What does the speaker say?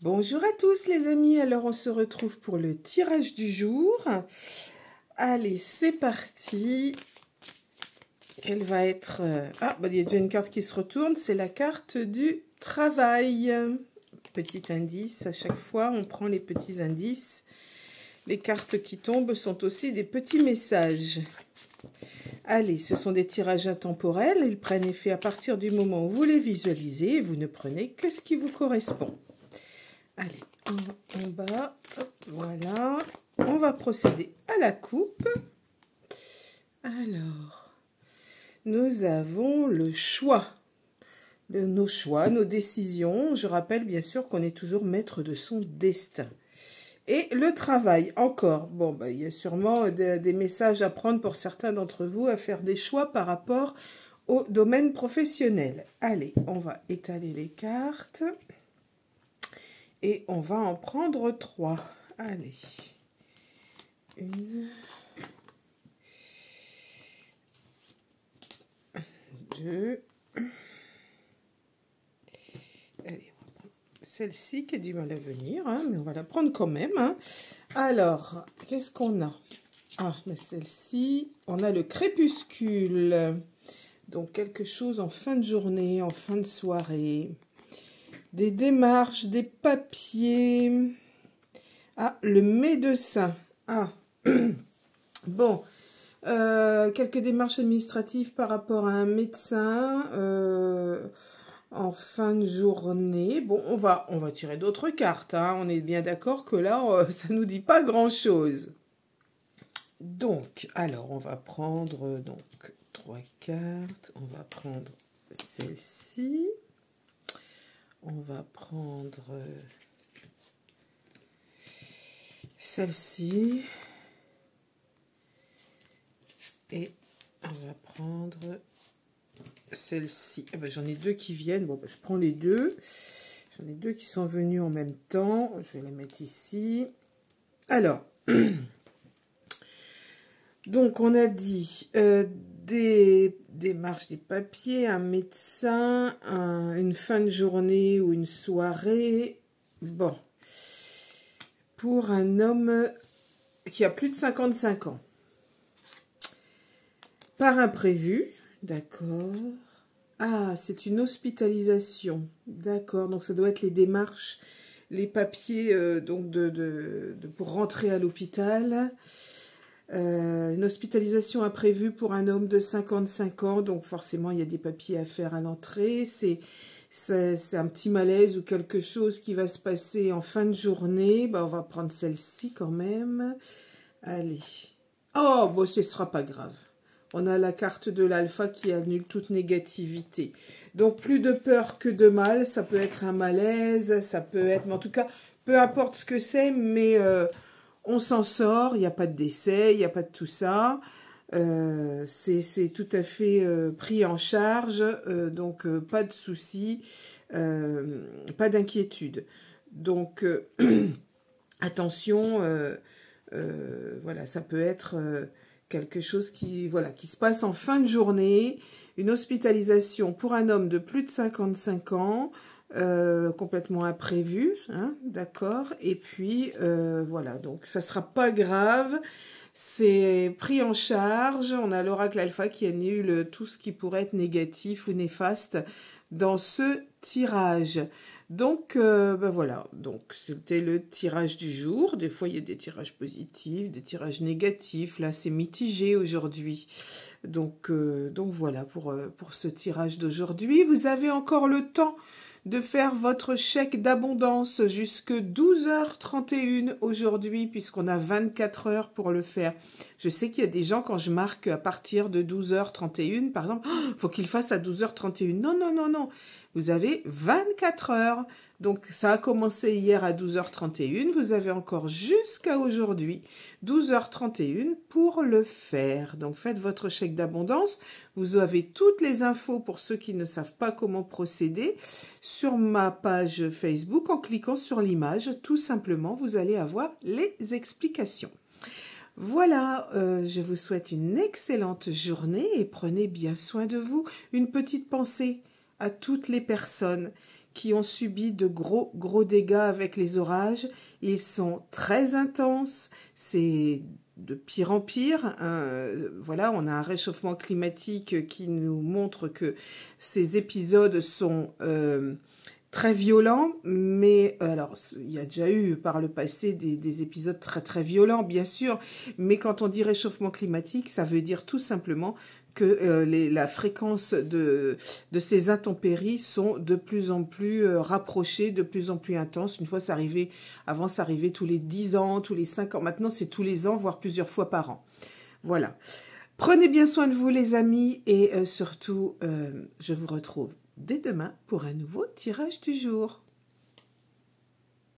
Bonjour à tous les amis, alors on se retrouve pour le tirage du jour. Allez, c'est parti. Quelle va être... il y a déjà une carte qui se retourne, c'est la carte du travail. Petit indice, à chaque fois on prend les petits indices. Les cartes qui tombent sont aussi des petits messages. Allez, ce sont des tirages intemporels, ils prennent effet à partir du moment où vous les visualisez et vous ne prenez que ce qui vous correspond. Allez, en bas, hop, voilà. On va procéder à la coupe. Alors, nous avons le choix. Nos choix, nos décisions. Je rappelle bien sûr qu'on est toujours maître de son destin. Et le travail, encore. Bon, il y a sûrement des messages à prendre pour certains d'entre vous à faire des choix par rapport au domaine professionnel. Allez, on va étaler les cartes. Et on va en prendre 3. Allez. 1. 2. Allez, on va prendre celle-ci qui a du mal à venir, hein, mais on va la prendre quand même. Hein. Alors, qu'est-ce qu'on a? Ah, mais celle-ci, on a le crépuscule. Donc, quelque chose en fin de journée, en fin de soirée. Des démarches, des papiers. Ah, le médecin. Ah, bon. Quelques démarches administratives par rapport à un médecin en fin de journée. Bon, on va tirer d'autres cartes. Hein. On est bien d'accord que là, ça nous dit pas grand-chose. Donc, alors, on va prendre donc 3 cartes. On va prendre celle-ci. On va prendre celle-ci. Et on va prendre celle-ci. J'en ai 2 qui viennent. Bon, je prends les 2. J'en ai 2 qui sont venus en même temps. Je vais les mettre ici. Alors, donc on a dit des démarches, des papiers, un médecin, une fin de journée ou une soirée. Bon, pour un homme qui a plus de 55 ans. Par imprévu, d'accord. Ah, c'est une hospitalisation, d'accord. Donc ça doit être les démarches, les papiers donc pour rentrer à l'hôpital. Une hospitalisation imprévue pour un homme de 55 ans, donc forcément il y a des papiers à faire à l'entrée. C'est un petit malaise ou quelque chose qui va se passer en fin de journée. On va prendre celle-ci quand même. Allez. Oh, bon, ce ne sera pas grave. On a la carte de l'alpha qui annule toute négativité. Donc, plus de peur que de mal. Ça peut être un malaise, ça peut être... Mais en tout cas, peu importe ce que c'est, mais on s'en sort. Il n'y a pas de décès, il n'y a pas de tout ça. C'est tout à fait pris en charge. Donc, pas de soucis, pas d'inquiétude. Donc, attention, voilà, ça peut être... quelque chose qui se passe en fin de journée, une hospitalisation pour un homme de plus de 55 ans, complètement imprévu, hein, d'accord. Et puis, voilà, donc ça ne sera pas grave, c'est pris en charge. On a l'oracle alpha qui annule tout ce qui pourrait être négatif ou néfaste dans ce tirage. Donc, voilà, donc c'était le tirage du jour. Des fois, il y a des tirages positifs, des tirages négatifs. Là, c'est mitigé aujourd'hui. Donc voilà pour ce tirage d'aujourd'hui. Vous avez encore le temps de faire votre chèque d'abondance jusque 12h31 aujourd'hui, puisqu'on a 24 heures pour le faire. Je sais qu'il y a des gens, quand je marque à partir de 12h31, par exemple, il faut qu'il fasse à 12h31. Non, non, non, non. Vous avez 24 heures. Donc, ça a commencé hier à 12h31. Vous avez encore jusqu'à aujourd'hui, 12h31, pour le faire. Donc, faites votre chèque d'abondance. Vous avez toutes les infos pour ceux qui ne savent pas comment procéder sur ma page Facebook. En cliquant sur l'image, tout simplement, vous allez avoir les explications. Voilà, je vous souhaite une excellente journée et prenez bien soin de vous. Une petite pensée à toutes les personnes qui ont subi de gros dégâts avec les orages. Ils sont très intenses, c'est de pire en pire. Voilà, on a un réchauffement climatique qui nous montre que ces épisodes sont très violents, mais alors il y a déjà eu par le passé des épisodes très violents, bien sûr, mais quand on dit réchauffement climatique, ça veut dire tout simplement que la fréquence de ces intempéries sont de plus en plus rapprochées, de plus en plus intenses. Une fois, avant ça arrivait tous les 10 ans, tous les 5 ans, maintenant c'est tous les ans, voire plusieurs fois par an. Voilà. Prenez bien soin de vous les amis, et surtout, je vous retrouve dès demain pour un nouveau tirage du jour.